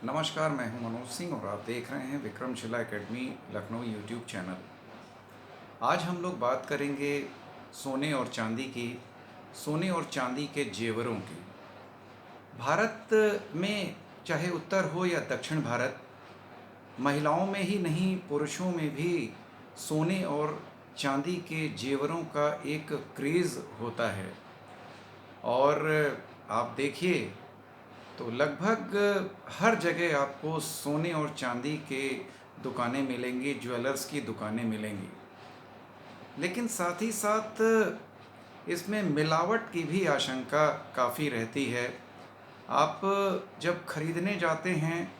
नमस्कार, मैं हूं मनोज सिंह और आप देख रहे हैं Vikramshila academy Lucknow YouTube channel. आज हम लोग बात करेंगे सोने और चांदी की, सोने और चांदी के जेवरों की। भारत में चाहे उत्तर हो या दक्षिण भारत, महिलाओं में ही नहीं पुरुषों में भी सोने और चांदी के जेवरों का एक क्रेज़ होता है। और आप देखिए तो लगभग हर जगह आपको सोने और चांदी के दुकानें मिलेंगी, ज्वेलर्स की दुकानें मिलेंगी। लेकिन साथ ही साथ इसमें मिलावट की भी आशंका काफ़ी रहती है। आप जब खरीदने जाते हैं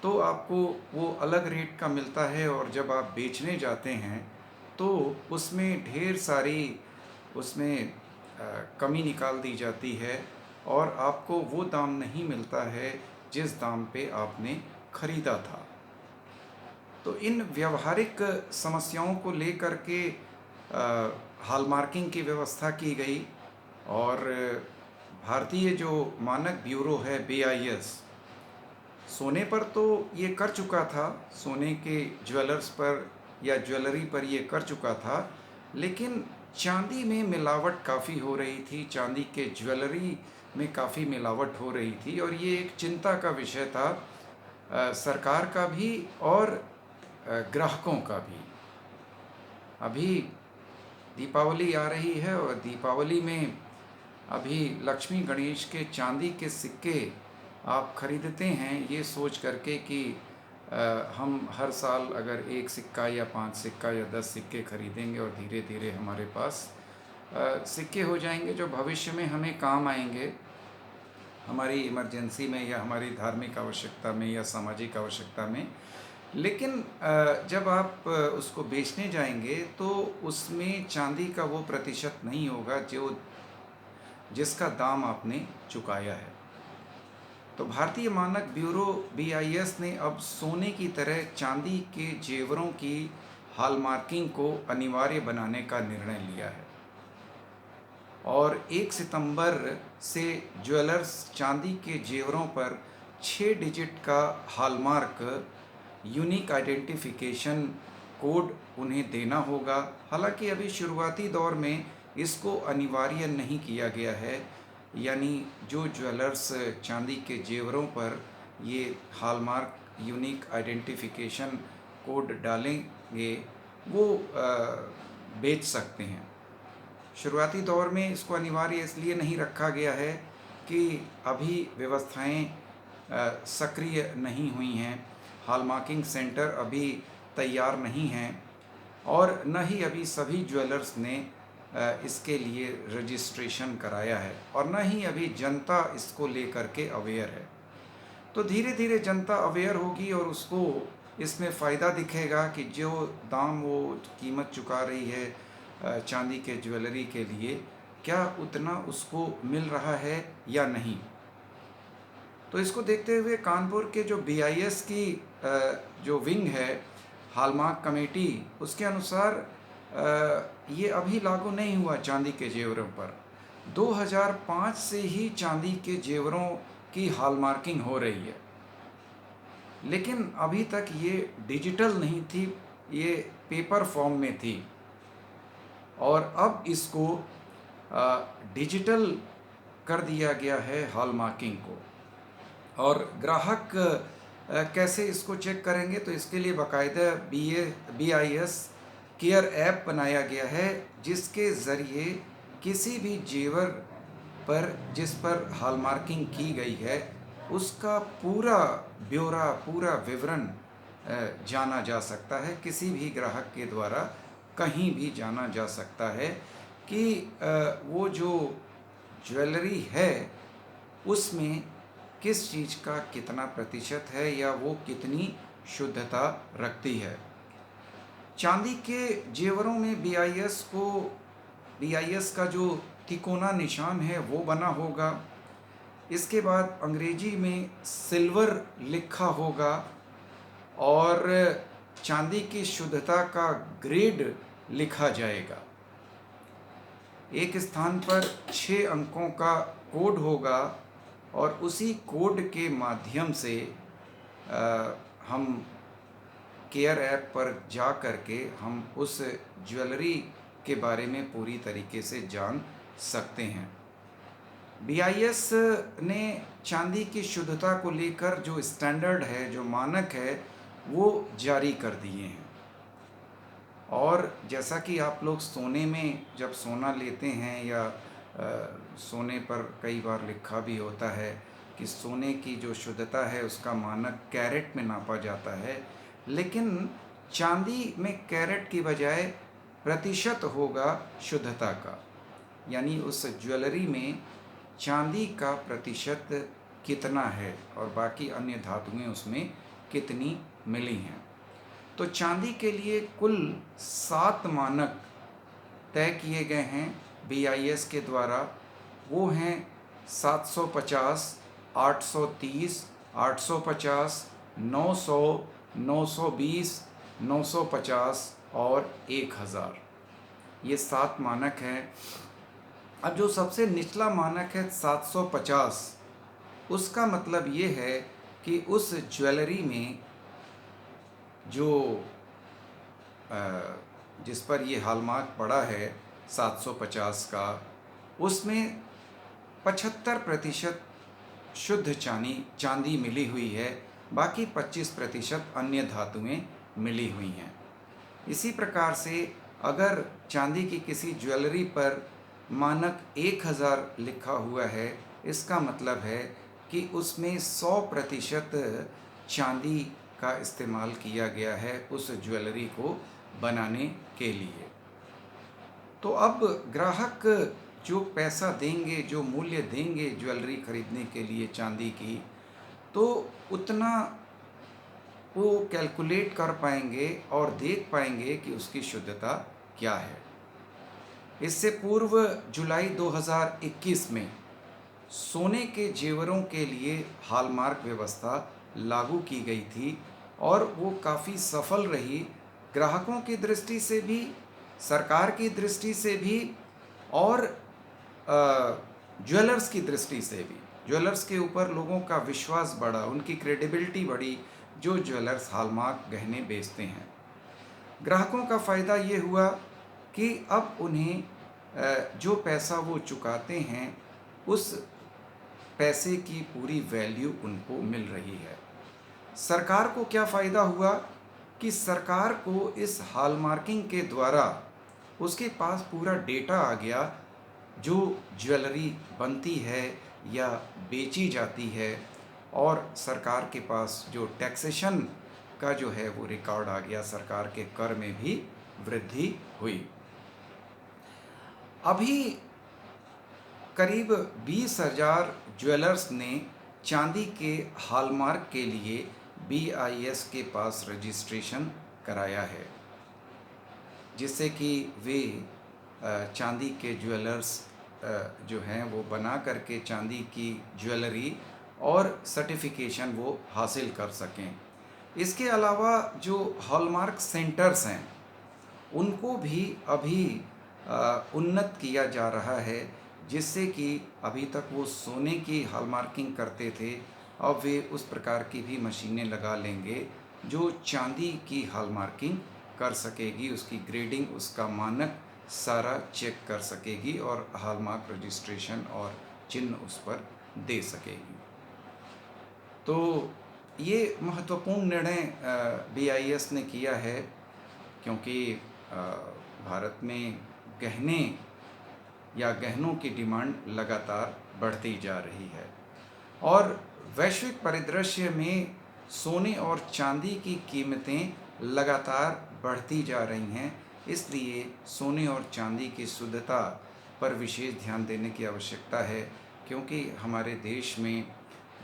तो आपको वो अलग रेट का मिलता है और जब आप बेचने जाते हैं तो उसमें ढेर सारी उसमें कमी निकाल दी जाती है और आपको वो दाम नहीं मिलता है जिस दाम पे आपने खरीदा था। तो इन व्यावहारिक समस्याओं को लेकर के हॉलमार्किंग की व्यवस्था की गई और भारतीय जो मानक ब्यूरो है BIS, सोने पर तो ये कर चुका था, सोने के ज्वेलर्स पर या ज्वेलरी पर ये कर चुका था, लेकिन चांदी में मिलावट काफ़ी हो रही थी, चांदी के ज्वेलरी में काफ़ी मिलावट हो रही थी और ये एक चिंता का विषय था, सरकार का भी और ग्राहकों का भी। अभी दीपावली आ रही है और दीपावली में अभी लक्ष्मी गणेश के चांदी के सिक्के आप खरीदते हैं ये सोच करके कि हम हर साल अगर एक सिक्का या 5 सिक्का या 10 सिक्के खरीदेंगे और धीरे धीरे हमारे पास सिक्के हो जाएंगे जो भविष्य में हमें काम आएंगे, हमारी इमरजेंसी में या हमारी धार्मिक आवश्यकता में या सामाजिक आवश्यकता में। लेकिन जब आप उसको बेचने जाएंगे तो उसमें चांदी का वो प्रतिशत नहीं होगा जो जिसका दाम आपने चुकाया है। तो भारतीय मानक ब्यूरो BIS ने अब सोने की तरह चांदी के जेवरों की हॉलमार्किंग को अनिवार्य बनाने का निर्णय लिया है और 1 सितंबर से ज्वेलर्स चांदी के जेवरों पर 6 डिजिट का हॉलमार्क यूनिक आइडेंटिफिकेशन कोड उन्हें देना होगा। हालांकि अभी शुरुआती दौर में इसको अनिवार्य नहीं किया गया है, यानी जो ज्वेलर्स चांदी के जेवरों पर ये हॉलमार्क यूनिक आइडेंटिफिकेशन कोड डालेंगे वो बेच सकते हैं। शुरुआती दौर में इसको अनिवार्य इसलिए नहीं रखा गया है कि अभी व्यवस्थाएं सक्रिय नहीं हुई हैं, हॉलमार्किंग सेंटर अभी तैयार नहीं हैं और न ही अभी सभी ज्वेलर्स ने इसके लिए रजिस्ट्रेशन कराया है और न ही अभी जनता इसको लेकर के अवेयर है। तो धीरे धीरे जनता अवेयर होगी और उसको इसमें फ़ायदा दिखेगा कि जो दाम वो कीमत चुका रही है चांदी के ज्वेलरी के लिए, क्या उतना उसको मिल रहा है या नहीं। तो इसको देखते हुए कानपुर के जो BIS की जो विंग है, हॉलमार्क कमेटी, उसके अनुसार ये अभी लागू नहीं हुआ चांदी के जेवरों पर। 2005 से ही चांदी के जेवरों की हॉलमार्किंग हो रही है, लेकिन अभी तक ये डिजिटल नहीं थी, ये पेपर फॉर्म में थी और अब इसको डिजिटल कर दिया गया है हॉलमार्किंग को। और ग्राहक कैसे इसको चेक करेंगे, तो इसके लिए बाकायदा BIS केयर ऐप बनाया गया है जिसके ज़रिए किसी भी जेवर पर जिस पर हॉलमार्किंग की गई है उसका पूरा ब्यौरा, पूरा विवरण जाना जा सकता है। किसी भी ग्राहक के द्वारा कहीं भी जाना जा सकता है कि वो जो ज्वेलरी है उसमें किस चीज़ का कितना प्रतिशत है या वो कितनी शुद्धता रखती है। चांदी के जेवरों में BIS का जो तिकोना निशान है वो बना होगा। इसके बाद अंग्रेजी में सिल्वर लिखा होगा और चांदी की शुद्धता का ग्रेड लिखा जाएगा। एक स्थान पर 6 अंकों का कोड होगा और उसी कोड के माध्यम से हम केयर ऐप पर जा कर के हम उस ज्वेलरी के बारे में पूरी तरीके से जान सकते हैं। बीआईएस ने चांदी की शुद्धता को लेकर जो स्टैंडर्ड है, जो मानक है, वो जारी कर दिए हैं। और जैसा कि आप लोग सोने में जब सोना लेते हैं या सोने पर कई बार लिखा भी होता है कि सोने की जो शुद्धता है उसका मानक कैरेट में नापा जाता है, लेकिन चांदी में कैरेट की बजाय प्रतिशत होगा शुद्धता का। यानी उस ज्वेलरी में चांदी का प्रतिशत कितना है और बाकी अन्य धातुएं उसमें कितनी मिली हैं। तो चांदी के लिए कुल 7 मानक तय किए गए हैं बीआईएस के द्वारा। वो हैं 750, 830, 850, 900, 920, 950 और 1000। ये 7 मानक हैं। अब जो सबसे निचला मानक है 750, उसका मतलब ये है कि उस ज्वेलरी में जो जिस पर ये हॉलमार्क पड़ा है 750 का, उसमें 75% शुद्ध चांदी मिली हुई है, बाकी 25% अन्य धातुएं मिली हुई हैं। इसी प्रकार से अगर चांदी की किसी ज्वेलरी पर मानक 1000 लिखा हुआ है, इसका मतलब है कि उसमें 100% चांदी का इस्तेमाल किया गया है उस ज्वेलरी को बनाने के लिए। तो अब ग्राहक जो पैसा देंगे, जो मूल्य देंगे ज्वेलरी खरीदने के लिए चांदी की, तो उतना वो कैलकुलेट कर पाएंगे और देख पाएंगे कि उसकी शुद्धता क्या है। इससे पूर्व जुलाई 2021 में सोने के जेवरों के लिए हॉलमार्क व्यवस्था लागू की गई थी और वो काफ़ी सफल रही, ग्राहकों की दृष्टि से भी, सरकार की दृष्टि से भी और ज्वेलर्स की दृष्टि से भी। ज्वेलर्स के ऊपर लोगों का विश्वास बढ़ा, उनकी क्रेडिबिलिटी बढ़ी, जो ज्वेलर्स हॉलमार्क गहने बेचते हैं। ग्राहकों का फ़ायदा ये हुआ कि अब उन्हें जो पैसा वो चुकाते हैं उस पैसे की पूरी वैल्यू उनको मिल रही है। सरकार को क्या फ़ायदा हुआ कि सरकार को इस हॉलमार्किंग के द्वारा उसके पास पूरा डेटा आ गया, जो ज्वेलरी बनती है या बेची जाती है, और सरकार के पास जो टैक्सेशन का जो है वो रिकॉर्ड आ गया, सरकार के कर में भी वृद्धि हुई। अभी करीब 20,000 ज्वेलर्स ने चांदी के हॉलमार्क के लिए बीआईएस के पास रजिस्ट्रेशन कराया है, जिससे कि वे चांदी के ज्वेलर्स जो हैं वो बना करके चांदी की ज्वेलरी और सर्टिफिकेशन वो हासिल कर सकें। इसके अलावा जो हॉलमार्क सेंटर्स हैं उनको भी अभी उन्नत किया जा रहा है, जिससे कि अभी तक वो सोने की हॉलमार्किंग करते थे, अब वे उस प्रकार की भी मशीनें लगा लेंगे जो चांदी की हॉलमार्किंग कर सकेगी, उसकी ग्रेडिंग, उसका मानक सारा चेक कर सकेगी और हॉलमार्क रजिस्ट्रेशन और चिन्ह उस पर दे सकेगी। तो ये महत्वपूर्ण निर्णय बीआईएस ने किया है, क्योंकि भारत में गहने या गहनों की डिमांड लगातार बढ़ती जा रही है और वैश्विक परिदृश्य में सोने और चांदी की कीमतें लगातार बढ़ती जा रही हैं। इसलिए सोने और चांदी की शुद्धता पर विशेष ध्यान देने की आवश्यकता है, क्योंकि हमारे देश में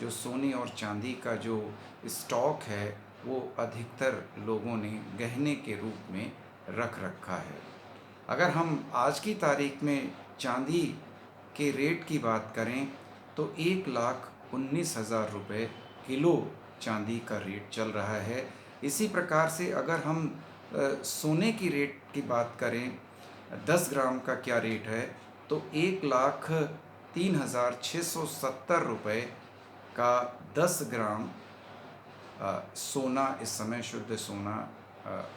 जो सोने और चांदी का जो स्टॉक है वो अधिकतर लोगों ने गहने के रूप में रख रखा है। अगर हम आज की तारीख में चांदी के रेट की बात करें तो 1,19,000 रुपये किलो चांदी का रेट चल रहा है। इसी प्रकार से अगर हम सोने की रेट की बात करें, 10 ग्राम का क्या रेट है, तो 1,03,670 रुपये का 10 ग्राम सोना इस समय शुद्ध सोना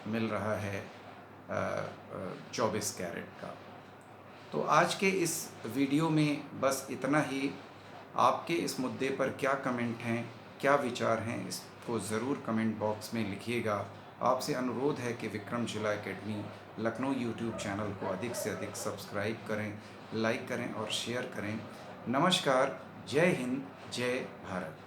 मिल रहा है 24 कैरेट का। तो आज के इस वीडियो में बस इतना ही। आपके इस मुद्दे पर क्या कमेंट हैं, क्या विचार हैं, इसको ज़रूर कमेंट बॉक्स में लिखिएगा। आपसे अनुरोध है कि Vikramshila academy Lucknow YouTube channel को अधिक से अधिक सब्सक्राइब करें, लाइक करें और शेयर करें। नमस्कार, जय हिंद, जय भारत।